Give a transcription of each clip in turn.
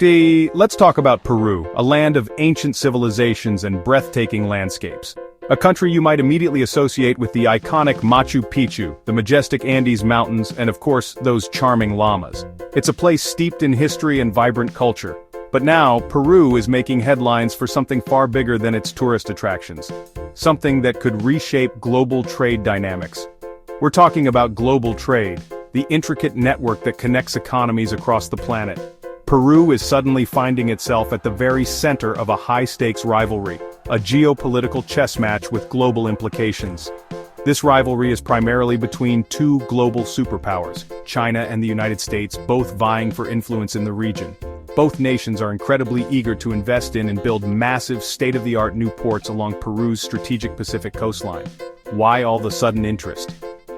Let's talk about Peru, a land of ancient civilizations and breathtaking landscapes. A country you might immediately associate with the iconic Machu Picchu, the majestic Andes Mountains, and of course, those charming llamas. It's a place steeped in history and vibrant culture. But now, Peru is making headlines for something far bigger than its tourist attractions. Something that could reshape global trade dynamics. We're talking about global trade, the intricate network that connects economies across the planet. Peru is suddenly finding itself at the very center of a high-stakes rivalry, a geopolitical chess match with global implications. This rivalry is primarily between two global superpowers, China and the United States, both vying for influence in the region. Both nations are incredibly eager to invest in and build massive, state-of-the-art new ports along Peru's strategic Pacific coastline. Why all the sudden interest?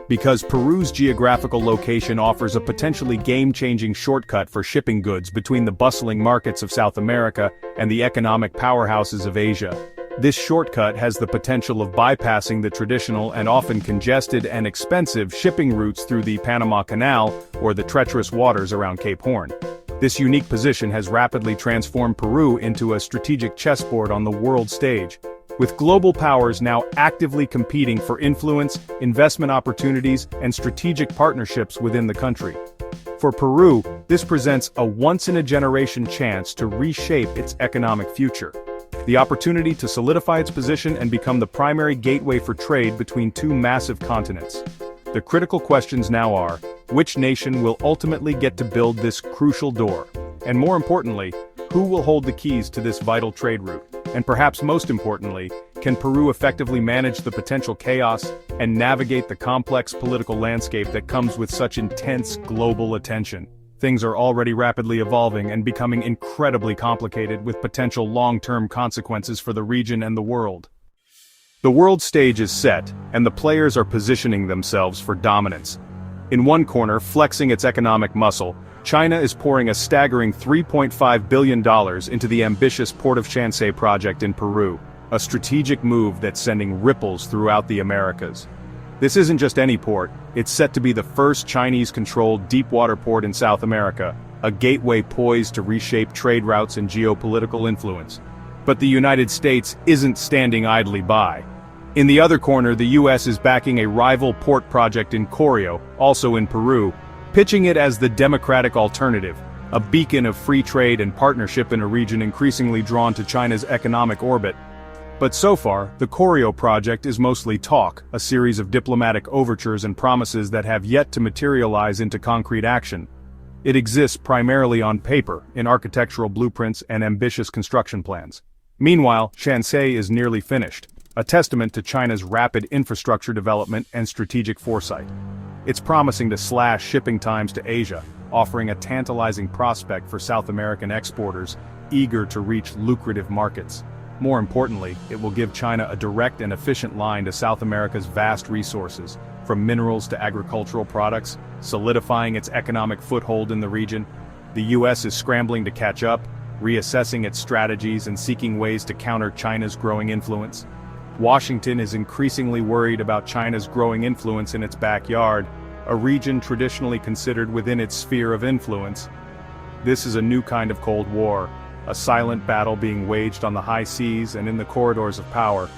Because Peru's geographical location offers a potentially game-changing shortcut for shipping goods between the bustling markets of South America and the economic powerhouses of Asia. This shortcut has the potential of bypassing the traditional and often congested and expensive shipping routes through the Panama Canal or the treacherous waters around Cape Horn. This unique position has rapidly transformed Peru into a strategic chessboard on the world stage, with global powers now actively competing for influence, investment opportunities, and strategic partnerships within the country. For Peru, this presents a once-in-a-generation chance to reshape its economic future. The opportunity to solidify its position and become the primary gateway for trade between two massive continents. The critical questions now are, which nation will ultimately get to build this crucial door? And more importantly, who will hold the keys to this vital trade route? And perhaps most importantly, can Peru effectively manage the potential chaos and navigate the complex political landscape that comes with such intense global attention? Things are already rapidly evolving and becoming incredibly complicated with potential long-term consequences for the region and the world. The world stage is set, and the players are positioning themselves for dominance. In one corner, flexing its economic muscle, China is pouring a staggering $3.5 billion into the ambitious Port of Chancay project in Peru, a strategic move that's sending ripples throughout the Americas. This isn't just any port, it's set to be the first Chinese-controlled deep-water port in South America, a gateway poised to reshape trade routes and geopolitical influence. But the United States isn't standing idly by. In the other corner, the US is backing a rival port project in Corío, also in Peru, pitching it as the democratic alternative, a beacon of free trade and partnership in a region increasingly drawn to China's economic orbit. But so far, the Corío project is mostly talk, a series of diplomatic overtures and promises that have yet to materialize into concrete action. It exists primarily on paper, in architectural blueprints and ambitious construction plans. Meanwhile, Chancay is nearly finished, a testament to China's rapid infrastructure development and strategic foresight. It's promising to slash shipping times to Asia, offering a tantalizing prospect for South American exporters eager to reach lucrative markets. More importantly, it will give China a direct and efficient line to South America's vast resources, from minerals to agricultural products, solidifying its economic foothold in the region. The US is scrambling to catch up, reassessing its strategies and seeking ways to counter China's growing influence. Washington is increasingly worried about China's growing influence in its backyard, a region traditionally considered within its sphere of influence. This is a new kind of Cold War, a silent battle being waged on the high seas and in the corridors of power.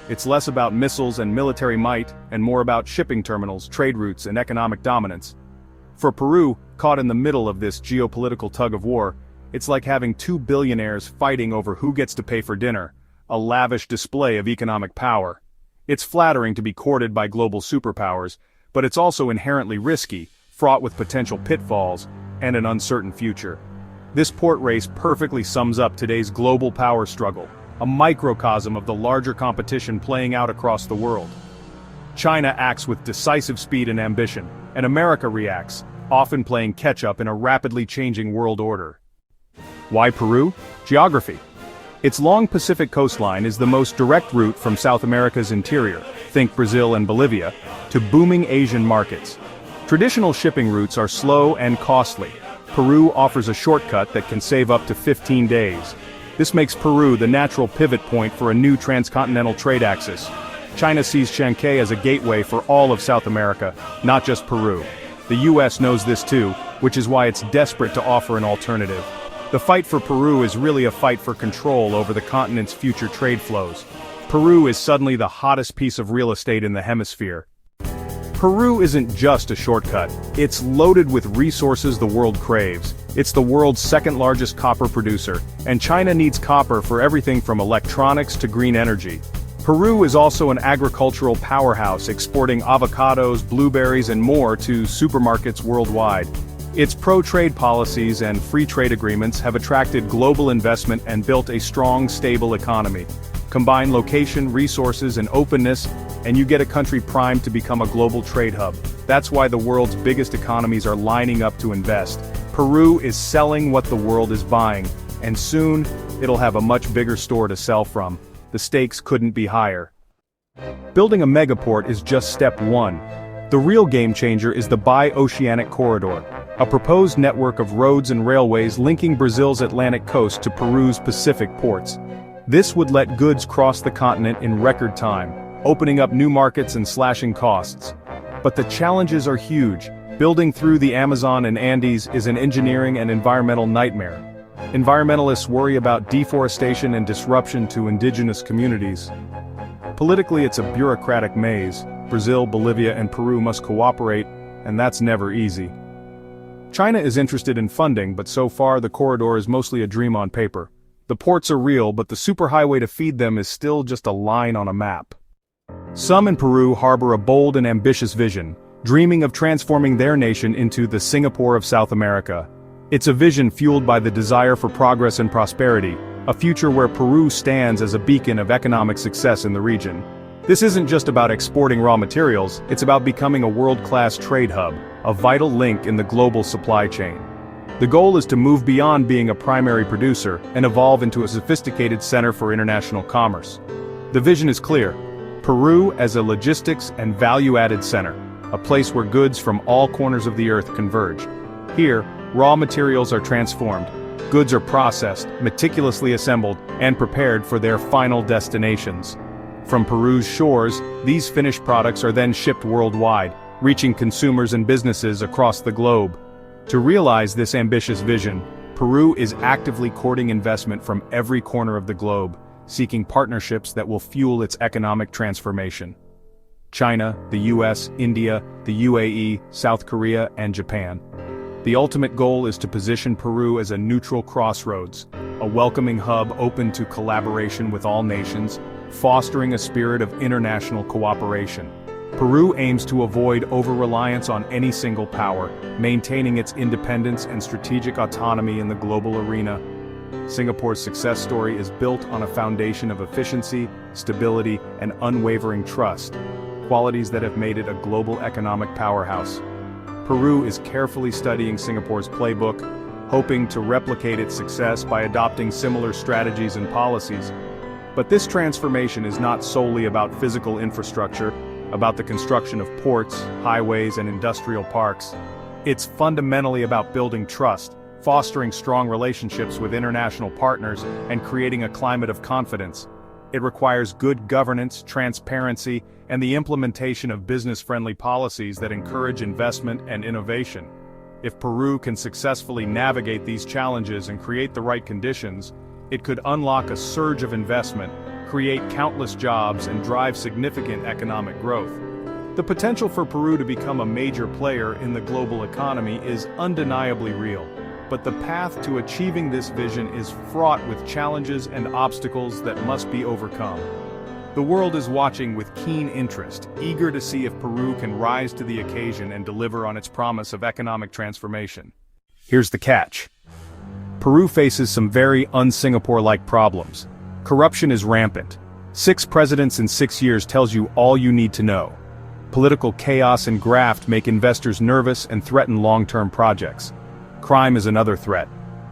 It's less about missiles and military might, and more about shipping terminals, trade routes, and economic dominance. For Peru, caught in the middle of this geopolitical tug-of-war, it's like having two billionaires fighting over who gets to pay for dinner, a lavish display of economic power. It's flattering to be courted by global superpowers, but it's also inherently risky, fraught with potential pitfalls, and an uncertain future. This port race perfectly sums up today's global power struggle, a microcosm of the larger competition playing out across the world. China acts with decisive speed and ambition, and America reacts, often playing catch-up in a rapidly changing world order. Why Peru? Geography. Its long Pacific coastline is the most direct route from South America's interior, think Brazil and Bolivia, to booming Asian markets. Traditional shipping routes are slow and costly. Peru offers a shortcut that can save up to 15 days. This makes Peru the natural pivot point for a new transcontinental trade axis. China sees Chancay as a gateway for all of South America, not just Peru. The US knows this too, which is why it's desperate to offer an alternative. The fight for Peru is really a fight for control over the continent's future trade flows. Peru is suddenly the hottest piece of real estate in the hemisphere. Peru isn't just a shortcut, it's loaded with resources the world craves. It's the world's second-largest copper producer, and China needs copper for everything from electronics to green energy. Peru is also an agricultural powerhouse, exporting avocados, blueberries, and more to supermarkets worldwide. Its pro-trade policies and free trade agreements have attracted global investment and built a strong, stable economy. Combine location, resources, and openness, and you get a country primed to become a global trade hub. That's why the world's biggest economies are lining up to invest. Peru is selling what the world is buying, and soon, it'll have a much bigger store to sell from. The stakes couldn't be higher. Building a megaport is just step one. The real game changer is the Bi-Oceanic Corridor, a proposed network of roads and railways linking Brazil's Atlantic coast to Peru's Pacific ports. This would let goods cross the continent in record time, opening up new markets and slashing costs. But the challenges are huge. Building through the Amazon and Andes is an engineering and environmental nightmare. Environmentalists worry about deforestation and disruption to indigenous communities. Politically, it's a bureaucratic maze. Brazil, Bolivia, and Peru must cooperate, and that's never easy. China is interested in funding, but so far the corridor is mostly a dream on paper. The ports are real, but the superhighway to feed them is still just a line on a map. Some in Peru harbor a bold and ambitious vision, dreaming of transforming their nation into the Singapore of South America. It's a vision fueled by the desire for progress and prosperity, a future where Peru stands as a beacon of economic success in the region. This isn't just about exporting raw materials, it's about becoming a world-class trade hub, a vital link in the global supply chain. The goal is to move beyond being a primary producer and evolve into a sophisticated center for international commerce. The vision is clear: Peru as a logistics and value-added center, a place where goods from all corners of the earth converge. Here, raw materials are transformed, goods are processed, meticulously assembled, and prepared for their final destinations. From Peru's shores, these finished products are then shipped worldwide, reaching consumers and businesses across the globe. To realize this ambitious vision, Peru is actively courting investment from every corner of the globe, seeking partnerships that will fuel its economic transformation. China, the US, India, the UAE, South Korea, and Japan. The ultimate goal is to position Peru as a neutral crossroads, a welcoming hub open to collaboration with all nations, fostering a spirit of international cooperation. Peru aims to avoid over-reliance on any single power, maintaining its independence and strategic autonomy in the global arena. Singapore's success story is built on a foundation of efficiency, stability, and unwavering trust, qualities that have made it a global economic powerhouse. Peru is carefully studying Singapore's playbook, hoping to replicate its success by adopting similar strategies and policies. But this transformation is not solely about physical infrastructure, about the construction of ports, highways, and industrial parks. It's fundamentally about building trust, fostering strong relationships with international partners, and creating a climate of confidence. It requires good governance, transparency, and the implementation of business-friendly policies that encourage investment and innovation. If Peru can successfully navigate these challenges and create the right conditions, it could unlock a surge of investment, create countless jobs, and drive significant economic growth. The potential for Peru to become a major player in the global economy is undeniably real, but the path to achieving this vision is fraught with challenges and obstacles that must be overcome. The world is watching with keen interest, eager to see if Peru can rise to the occasion and deliver on its promise of economic transformation. Here's the catch. Peru faces some very un-Singapore-like problems. Corruption is rampant. 6 presidents in 6 years tells you all you need to know. Political chaos and graft make investors nervous and threaten long-term projects. Crime is another threat.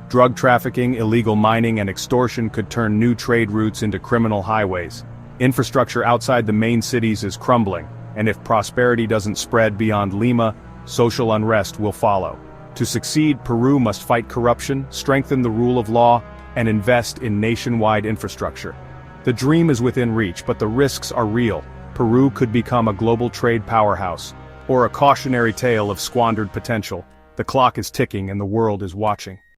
Drug trafficking, illegal mining, and extortion could turn new trade routes into criminal highways. Infrastructure outside the main cities is crumbling, and if prosperity doesn't spread beyond Lima, social unrest will follow. To succeed, Peru must fight corruption, strengthen the rule of law, and invest in nationwide infrastructure. The dream is within reach, but the risks are real. Peru could become a global trade powerhouse, or a cautionary tale of squandered potential. The clock is ticking and the world is watching.